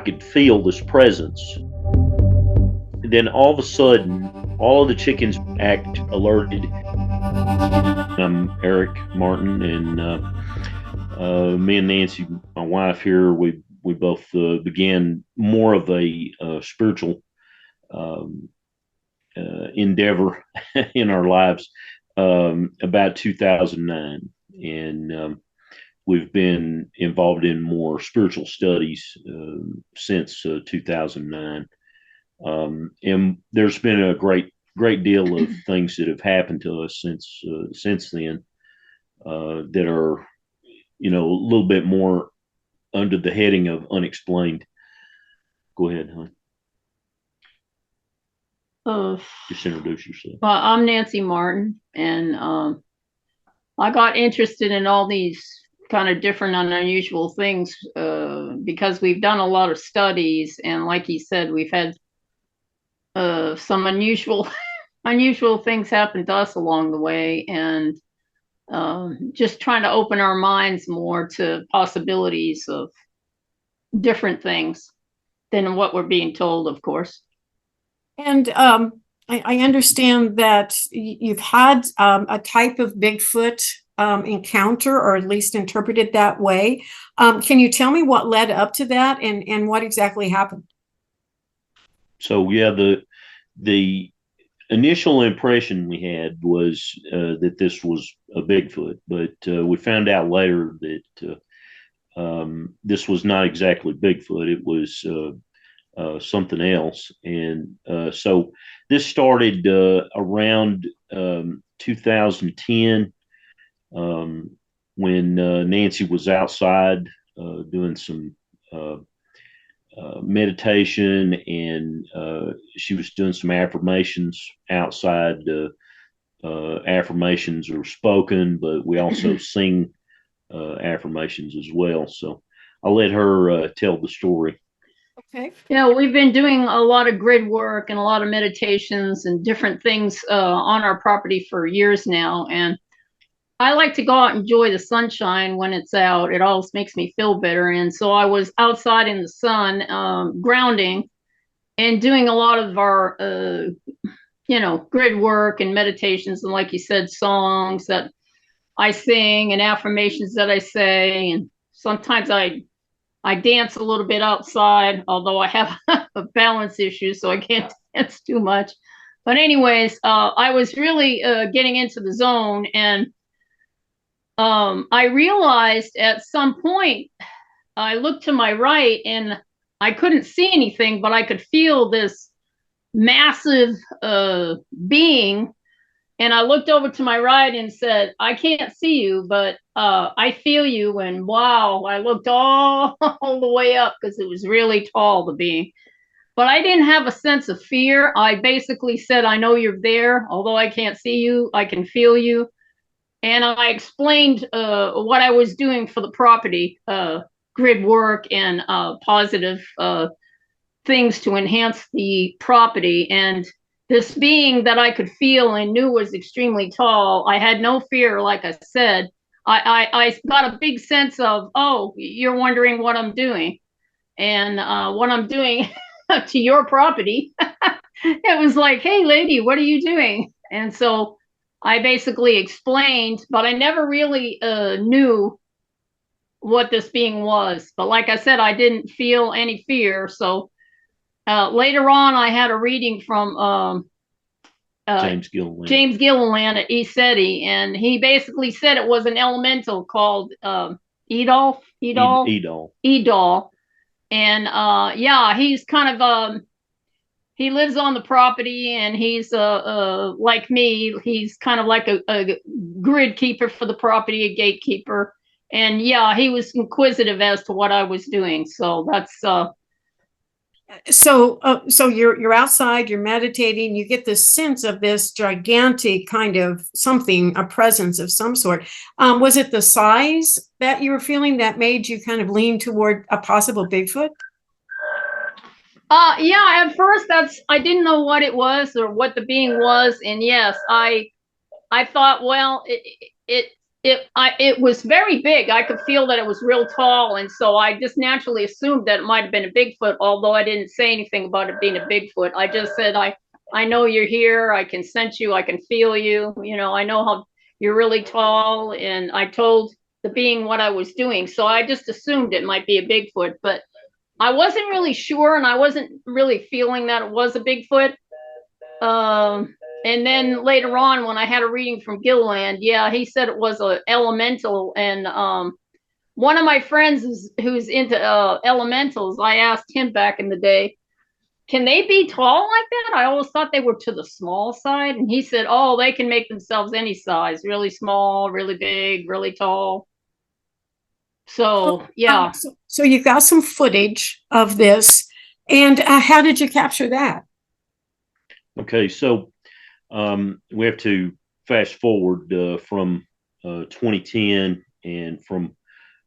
could feel this presence. Then all of a sudden, all of the chickens act alerted. I'm Eric Martin, and me and Nancy, my wife here, we both began more of a spiritual um, endeavor in our lives about 2009, and we've been involved in more spiritual studies since 2009. And there's been a great deal of things that have happened to us since then that are, a little bit more under the heading of unexplained. Go ahead, hon. Just introduce yourself. Well, I'm Nancy Martin, and I got interested in all these kind of different and unusual things because we've done a lot of studies, and like he said, we've had some unusual things happen to us along the way, and just trying to open our minds more to possibilities of different things than what we're being told, of course. And I understand that you've had a type of Bigfoot encounter, or at least interpreted that way. Can you tell me what led up to that and what exactly happened? So yeah, the initial impression we had was that this was a Bigfoot, but we found out later that this was not exactly Bigfoot. It was something else. And so this started around 2010 when Nancy was outside doing some meditation, and she was doing some affirmations outside. Affirmations are spoken, but we also sing affirmations as well. So I'll let her tell the story. Okay. Yeah, we've been doing a lot of grid work and a lot of meditations and different things on our property for years now. And I like to go out and enjoy the sunshine when it's out. It always makes me feel better. And so I was outside in the sun, grounding and doing a lot of our, grid work and meditations. And like you said, songs that I sing and affirmations that I say. And sometimes I dance a little bit outside, although I have a balance issue, so I can't dance too much. But anyways, I was really getting into the zone, and I realized at some point, I looked to my right and I couldn't see anything, but I could feel this massive being. And I looked over to my right and said, I can't see you, but I feel you. And wow, I looked all the way up because it was really tall, the being. But I didn't have a sense of fear. I basically said, I know you're there. Although I can't see you, I can feel you. And I explained what I was doing for the property, grid work and positive things to enhance the property. And this being that I could feel and knew was extremely tall, I had no fear, like I said. I got a big sense of, oh, you're wondering what I'm doing. And what I'm doing to your property. It was like, hey, lady, what are you doing? And so I basically explained, but I never really knew what this being was. But like I said, I didn't feel any fear. So later on, I had a reading from James Gilliland. James Gilliland at ECETI, and he basically said it was an elemental called Edol. And yeah, he's kind of he lives on the property, and he's like me. He's kind of like a grid keeper for the property, a gatekeeper. And yeah, he was inquisitive as to what I was doing. So that's so you're outside, you're meditating, you get this sense of this gigantic kind of something, a presence of some sort. Was it the size that you were feeling that made you kind of lean toward a possible Bigfoot? Yeah, at first I didn't know what it was or what the being was. And yes, I thought, well, it was very big. I could feel that it was real tall, and so I just naturally assumed that it might have been a Bigfoot, although I didn't say anything about it being a Bigfoot. I just said, I know you're here. I can sense you. I can feel you. You know, I know how you're really tall, and I told the being what I was doing. So I just assumed it might be a Bigfoot, but I wasn't really sure, and I wasn't really feeling that it was a Bigfoot. And then later on, when I had a reading from Gilliland, yeah, he said it was a elemental. And one of my friends who's into elementals, I asked him back in the day, can they be tall like that? I always thought they were to the small side. And he said, oh, they can make themselves any size, really small, really big, really tall. So, yeah. So you got some footage of this. And how did you capture that? Okay, so we have to fast forward from 2010 and from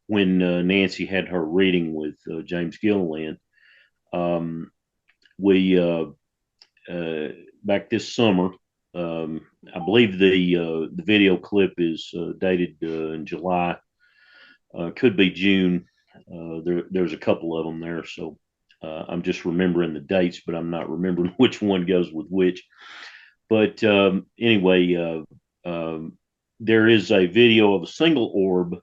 when Nancy had her reading with James Gilliland. We back this summer, I believe the video clip is dated in July, could be June. There's a couple of them there, so I'm just remembering the dates, but I'm not remembering which one goes with which. But anyway, there is a video of a single orb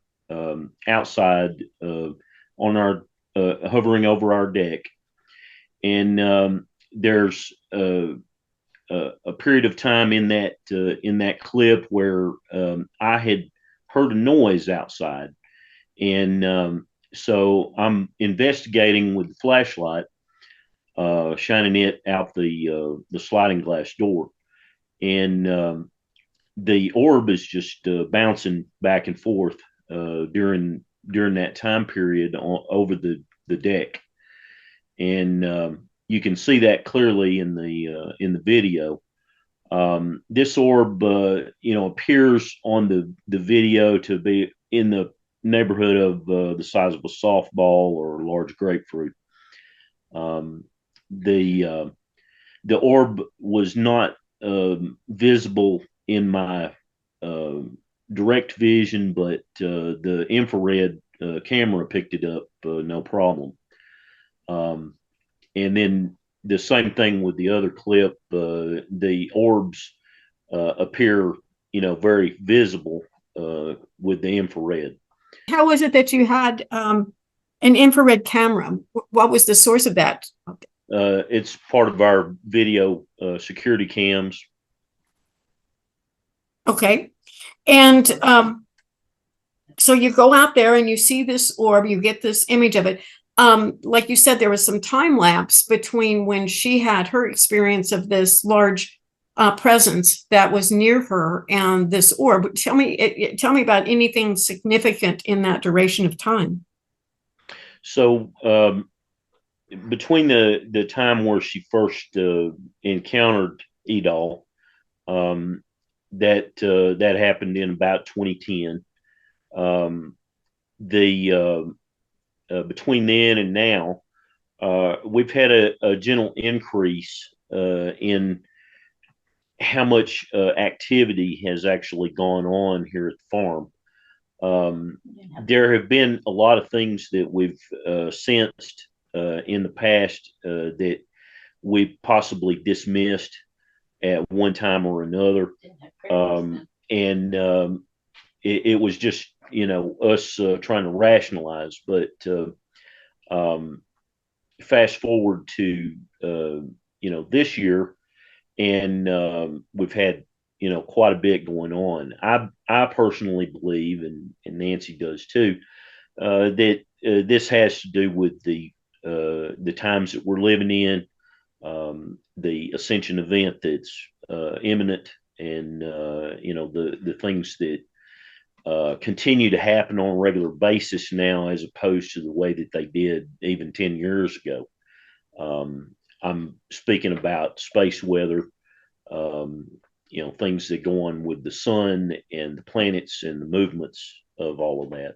outside on our hovering over our deck, and there's a period of time in that clip where I had heard a noise outside, and so I'm investigating with the flashlight, shining it out the sliding glass door, and the orb is just bouncing back and forth during that time period over the deck, and you can see that clearly in the video. This orb, appears on the video to be in the neighborhood of the size of a softball or a large grapefruit. The orb was not visible in my direct vision, but the infrared camera picked it up no problem. And then the same thing with the other clip. The orbs appear, very visible with the infrared. How was it that you had an infrared camera? What was the source of that? It's part of our video security cams. Okay. And so you go out there and you see this orb, you get this image of it. Like you said, there was some time lapse between when she had her experience of this large presence that was near her and this orb. Tell me about anything significant in that duration of time. So between the time where she first encountered Edal, that happened in about 2010. Between then and now, we've had a gentle increase in how much activity has actually gone on here at the farm. There have been a lot of things that we've sensed in the past that we possibly dismissed at one time or another. And it was just, us trying to rationalize. But fast forward to, this year, and we've had, quite a bit going on. I personally believe, and Nancy does too, that this has to do with the times that we're living in, the ascension event that's imminent, and the things that continue to happen on a regular basis now, as opposed to the way that they did even 10 years ago. I'm speaking about space weather, things that go on with the sun and the planets and the movements of all of that.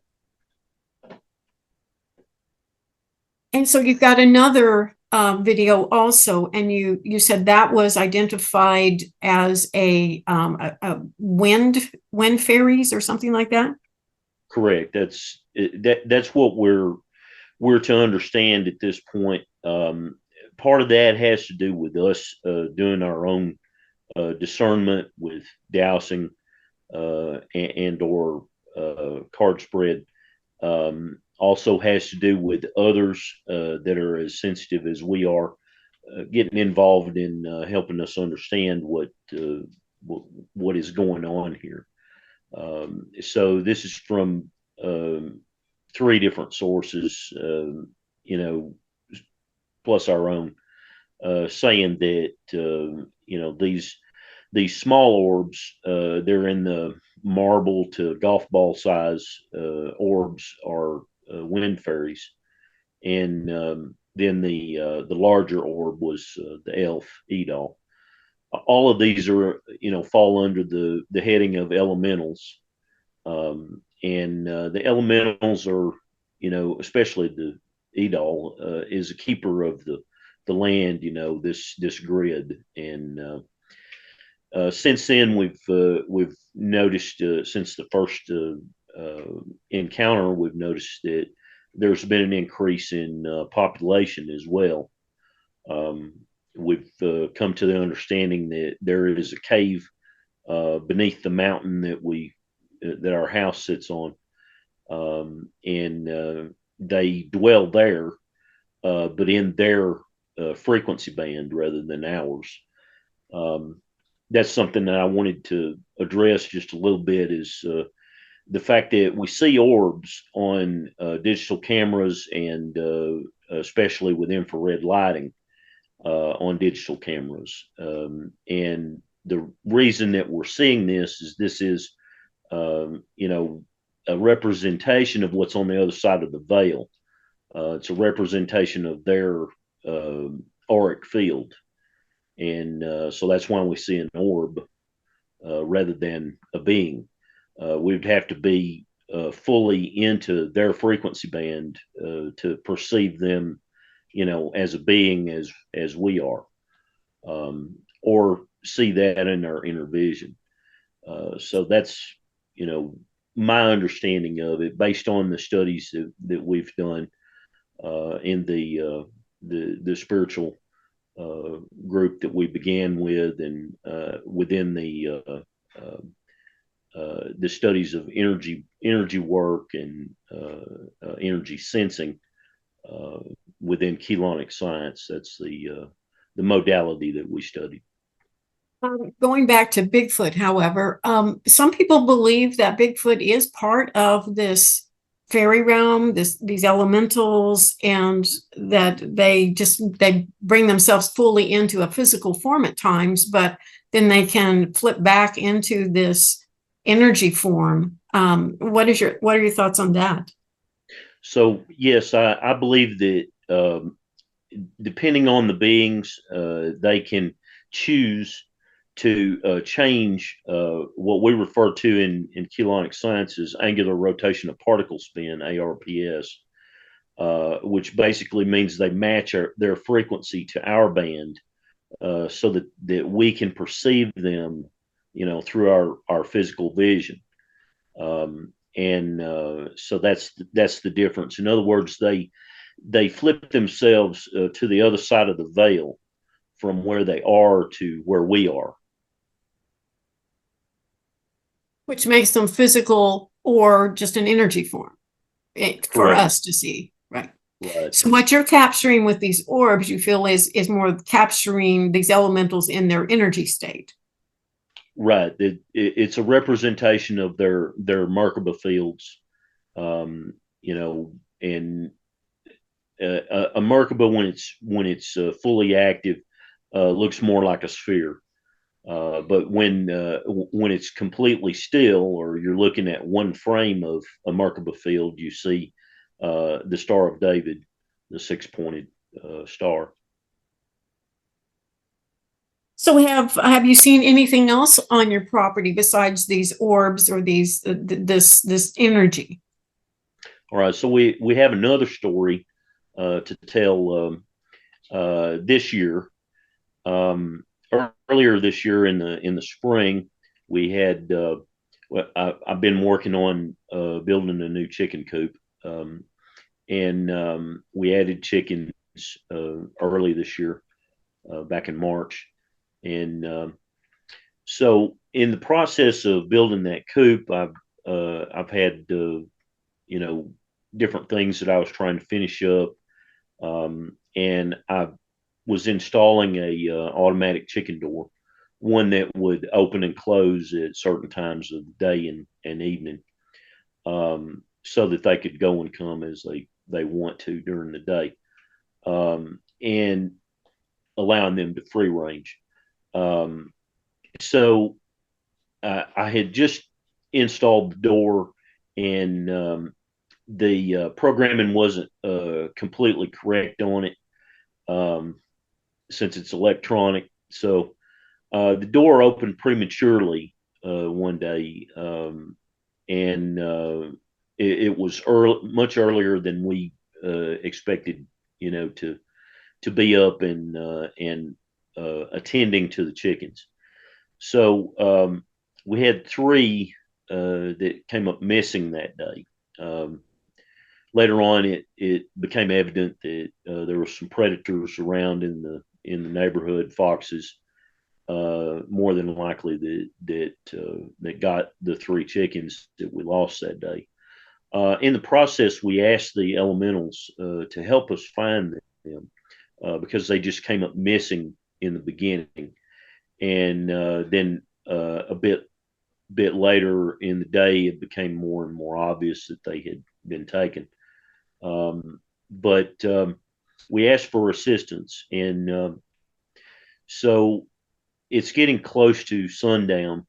And so you've got another video also, and you said that was identified as a wind fairies or something like that. Correct. That's what we're to understand at this point. Part of that has to do with us doing our own discernment with dowsing and or card spread. Also has to do with others that are as sensitive as we are getting involved in helping us understand what is going on here. So this is from three different sources, plus our own, saying that these small orbs, they're in the marble to golf ball size orbs, are wind fairies, and then the larger orb was the elf Edal. All of these are fall under the heading of elementals, and the elementals are especially the Edal is a keeper of the land, this grid, and since then we've noticed since the first encounter, we've noticed that there's been an increase in population as well. We've come to the understanding that there is a cave beneath the mountain that our house sits on, and they dwell there, but in their frequency band rather than ours. That's something that I wanted to address just a little bit, is the fact that we see orbs on digital cameras, and especially with infrared lighting on digital cameras. And the reason that we're seeing this is a representation of what's on the other side of the veil. It's a representation of their auric field. And so that's why we see an orb rather than a being. We'd have to be fully into their frequency band to perceive them, as a being as we are, or see that in our inner vision. So that's, my understanding of it based on the studies that we've done in the spiritual group that we began with, and within the studies of energy work and energy sensing within Chelonic science. That's the modality that we studied. Going back to Bigfoot, however, some people believe that Bigfoot is part of this fairy realm, these elementals, and that they bring themselves fully into a physical form at times, but then they can flip back into this energy form. What are your thoughts on that? So yes, I believe that depending on the beings, they can choose to change what we refer to in Chelonic science as angular rotation of particle spin, ARPS, which basically means they match their frequency to our band, so that we can perceive them, through our physical vision. And so that's the difference. In other words, they flip themselves to the other side of the veil from where they are to where we are. Which makes them physical or just an energy form for us to see, right? Right. So what you're capturing with these orbs, you feel is more capturing these elementals in their energy state. Right. It's a representation of their Merkaba fields, and a Merkaba, when it's fully active, looks more like a sphere. But when it's completely still, or you're looking at one frame of a Merkaba field, you see the Star of David, the six-pointed star. So have you seen anything else on your property besides these orbs or this energy? All right, so we have another story to tell. this year, earlier this year in the spring, we had. I've been working on building a new chicken coop, and we added chickens early this year, back in March, and so in the process of building that coop, I've had different things that I was trying to finish up, and I was installing a automatic chicken door, one that would open and close at certain times of the day and evening, so that they could go and come as they want to during the day, and allowing them to free range. So I had just installed the door, and the programming wasn't completely correct on it, um, since it's electronic. So the door opened prematurely one day, and it was much earlier than we expected, to be up and attending to the chickens. So we had three that came up missing that day. Later on, it became evident that there were some predators around in the neighborhood, foxes, more than likely that got the three chickens that we lost that day. In the process, we asked the elementals to help us find them, because they just came up missing in the beginning, and then a bit later in the day, it became more and more obvious that they had been taken. But we asked for assistance, and so it's getting close to sundown.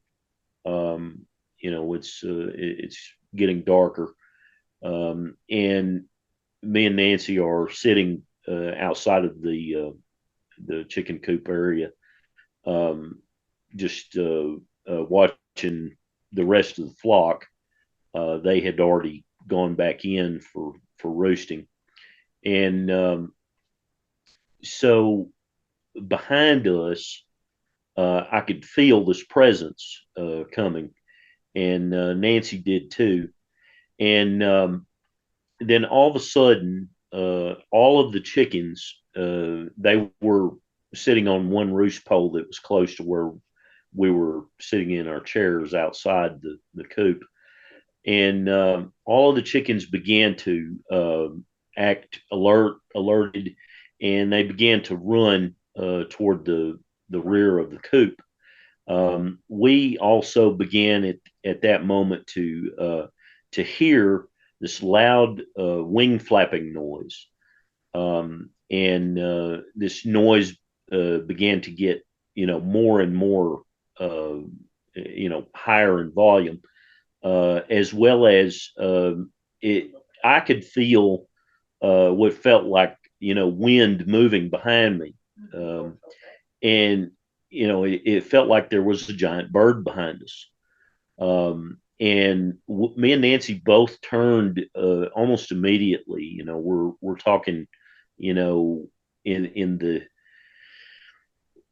It's getting darker, and me and Nancy are sitting outside of the chicken coop area, just watching the rest of the flock. They had already gone back in for roosting, and so behind us, I could feel this presence coming, and Nancy did too. And then all of a sudden, all of the chickens, they were sitting on one roost pole that was close to where we were sitting in our chairs outside the coop. And all of the chickens began to act alerted, and they began to run toward the rear of the coop. We also began at that moment to hear this loud wing flapping noise, and this noise began to get more and more higher in volume, as well as it. I could feel what felt like wind moving behind me, and it felt like there was a giant bird behind us. And me and Nancy both turned almost immediately. We're talking, in the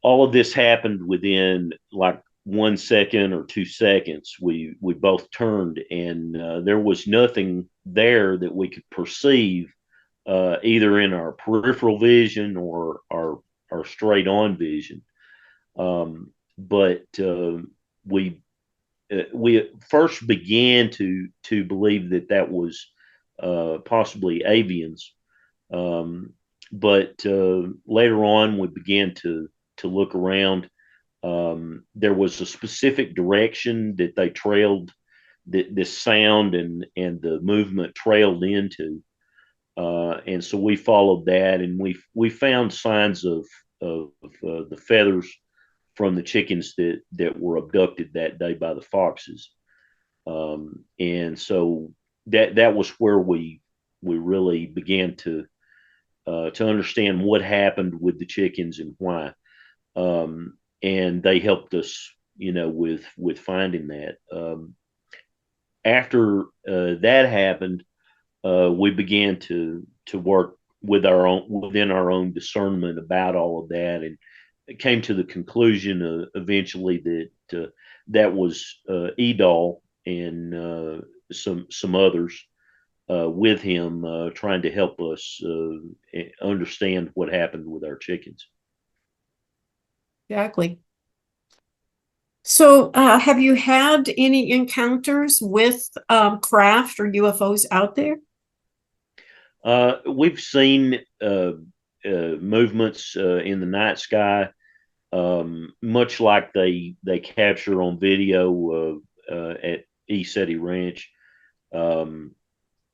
all of this happened within like 1 second or 2 seconds. We both turned, and there was nothing there that we could perceive, either in our peripheral vision or our straight on vision. But we first began to believe that was possibly avians, but later on we began to look around. There was a specific direction that they trailed, this sound and the movement trailed into, and so we followed that, and we found signs of the feathers from the chickens that were abducted that day by the foxes, and so that was where we really began to understand what happened with the chickens and why, and they helped us, with finding that. After that happened, we began to work within our own discernment about all of that, and it came to the conclusion eventually that that was Edol and some others with him trying to help us understand what happened with our chickens. Exactly. So, have you had any encounters with craft or UFOs out there? We've seen movements in the night sky, much like they capture on video at ECETI Ranch. Um,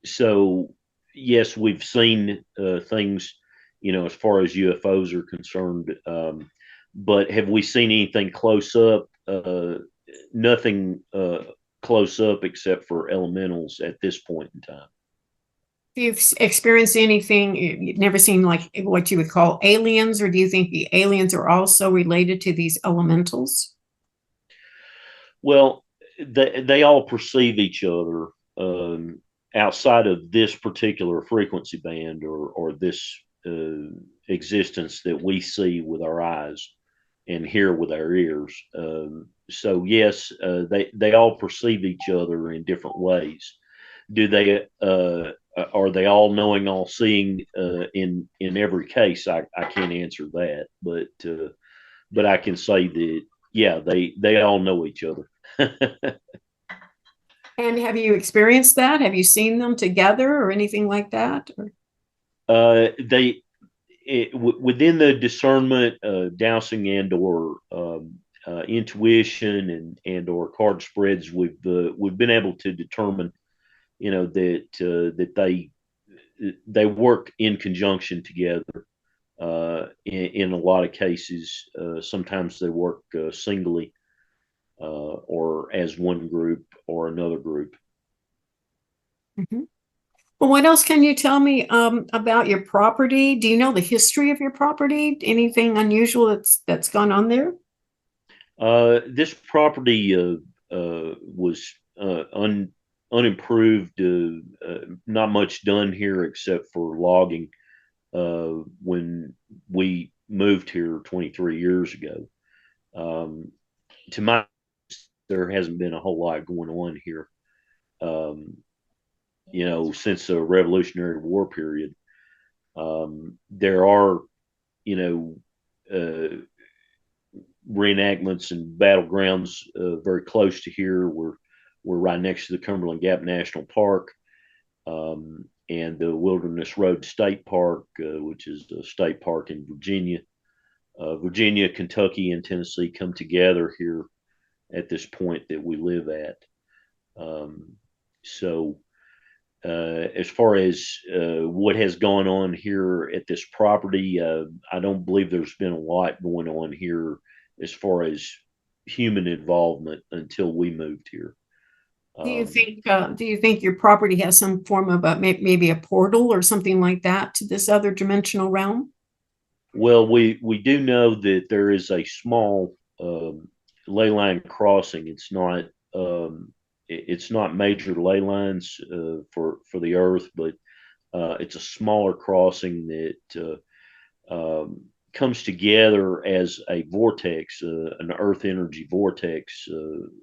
so yes, we've seen things, as far as UFOs are concerned. But have we seen anything close up? Nothing close up except for elementals at this point in time. If you've experienced anything, you've never seen like what you would call aliens, or do you think the aliens are also related to these elementals? Well, they all perceive each other outside of this particular frequency band or this existence that we see with our eyes and hear with our ears. So yes, they all perceive each other in different ways. Do they? Are they all knowing, all seeing in every case? I can't answer that, but I can say that yeah, they all know each other. And have you experienced that? Have you seen them together or anything like that? They within the discernment, dowsing and or intuition and or card spreads, we've been able to determine, that they work in conjunction together. In a lot of cases, sometimes they work singly or as one group or another group. Mhm. Well, what else can you tell me about your property? Do you know the history of your property? Anything unusual that's gone on there? This property was unimproved, not much done here except for logging when we moved here 23 years ago. To my, there hasn't been a whole lot going on here, since the Revolutionary War period. There are, you know, reenactments and battlegrounds very close to here. We're right next to the Cumberland Gap National Park and the Wilderness Road State Park, which is a state park in Virginia. Virginia, Kentucky, and Tennessee come together here at this point that we live at. So, as far as what has gone on here at this property, I don't believe there's been a lot going on here as far as human involvement until we moved here. Do you think your property has some form of maybe a portal or something like that to this other dimensional realm? Well, we do know that there is a small ley line crossing. It's not major ley lines for the Earth, but it's a smaller crossing that comes together as a vortex, an Earth energy vortex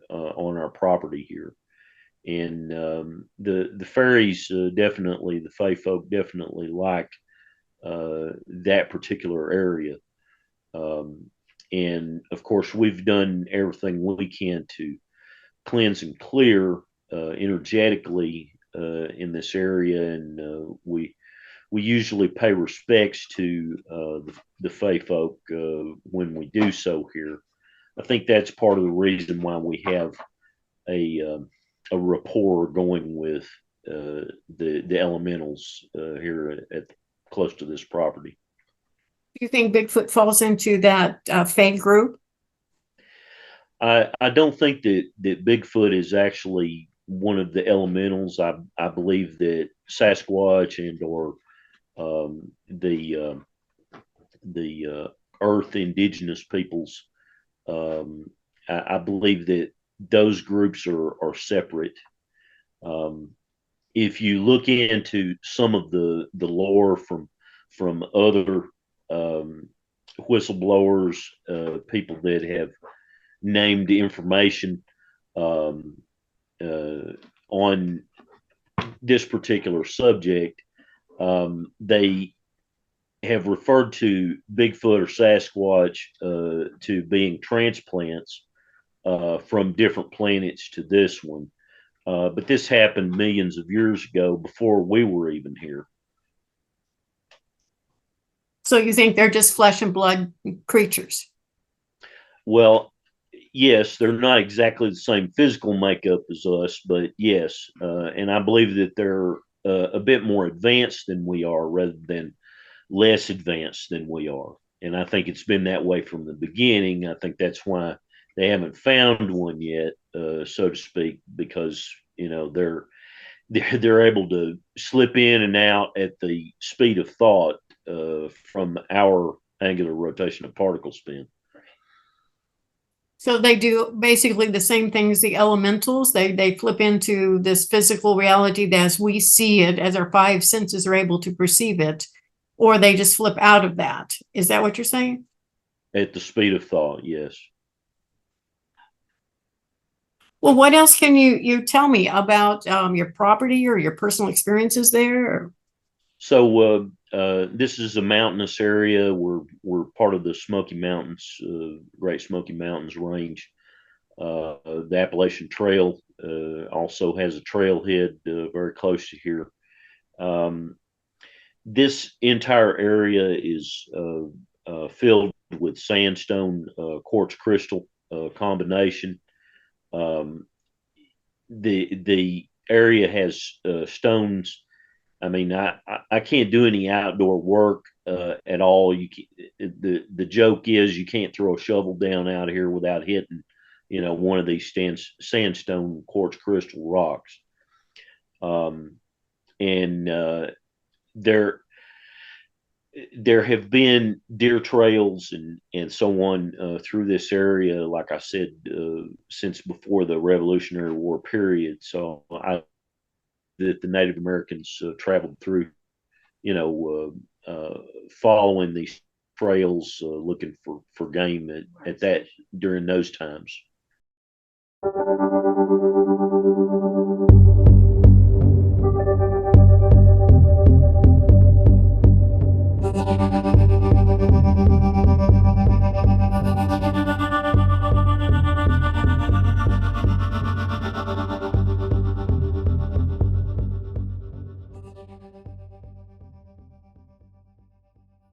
on our property here. And the fairies definitely, the Fae folk definitely like that particular area. And of course, we've done everything we can to cleanse and clear energetically in this area, and we usually pay respects to the Fae folk when we do so here. I think that's part of the reason why we have a rapport going with the elementals here at close to this property. Do you think Bigfoot falls into that Fae group? I don't think that Bigfoot is actually one of the elementals. I believe that Sasquatch and or the Earth indigenous peoples. I believe that those groups are separate. If you look into some of the lore from from other whistleblowers, people that have named information on this particular subject. They have referred to Bigfoot or Sasquatch to being transplants from different planets to this one. But this happened millions of years ago before we were even here. So you think they're just flesh and blood creatures? Well, yes, they're not exactly the same physical makeup as us, but yes. And I believe that they're a bit more advanced than we are rather than less advanced than we are. And I think it's been that way from the beginning. I think that's why they haven't found one yet, so to speak, because they're able to slip in and out at the speed of thought from our angular rotation of particle spin. So they do basically the same thing as the elementals. They flip into this physical reality as we see it, as our five senses are able to perceive it, or they just flip out of that. Is that what you're saying? At the speed of thought, yes. Well, what else can you tell me about your property or your personal experiences there? So this is a mountainous area. We're part of the Smoky Mountains, Great Smoky Mountains range. The Appalachian Trail also has a trailhead very close to here. This entire area is filled with sandstone quartz crystal combination. The area has stones. I mean, I can't do any outdoor work at all. The joke is you can't throw a shovel down out here without hitting, one of these sandstone quartz crystal rocks. And there have been deer trails and so on through this area, like I said, since before the Revolutionary War period. So that the Native Americans traveled through, following these trails, looking for game at that during those times.